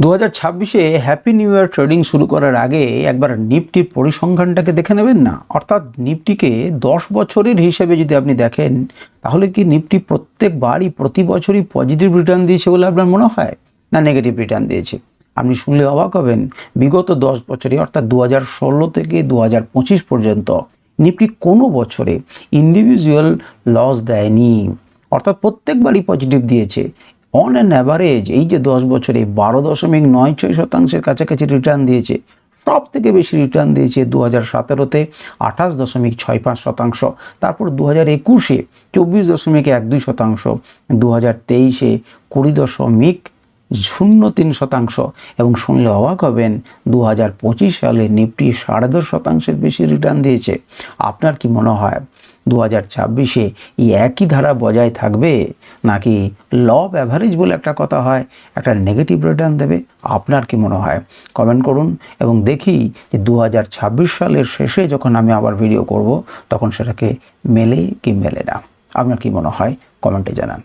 2026-এ happy new year trading শুরু করার আগে একবার নিফটির পরিসংখ্যানটাকে দেখে নেবেন না। অর্থাৎ নিফটিকে 10 বছরের হিসেবে যদি আপনি দেখেন, তাহলে কি নিফটি প্রত্যেকবারই প্রতি বছরই পজিটিভ রিটার্ন দিয়েছে বলে আপনার মনে হয়, না নেগেটিভ রিটার্ন দিয়েছে? আপনি শুনলে অবাক হবেন, বিগত 10 বছরে অর্থাৎ 2016 থেকে 2025 পর্যন্ত নিফটি কোনো বছরে ইন্ডিভিজুয়াল লস দেয়নি, অর্থাৎ প্রত্যেকবারই পজিটিভ দিয়েছে। অন অ্যান অ্যাভারেজ এই যে 10 বছরে 12.96% কাছাকাছি রিটার্ন দিয়েছে। সব থেকে বেশি রিটার্ন দিয়েছে 2017-তে 28.65%, তারপর 2021-এ 24.12%, 2023-এ 20.03%, এবং শুনলে অবাক হবেন 2025 সালে নিফটি 10.5% বেশি রিটার্ন দিয়েছে। আপনার কি মনে হয় 2026-এ এই একই ধারা বজায় থাকবে, নাকি ল অফ অ্যাভারেজ বলে একটা কথা হয়, একটা নেগেটিভ রিটার্ন দেবে? আপনার কি মনে হয় কমেন্ট করুন, এবং দেখি যে 2026 সালের শেষে যখন আমি আবার ভিডিও করব তখন সেটাকে মেলে কি মেলে না। আপনার কি মনে হয় কমেন্টে জানান।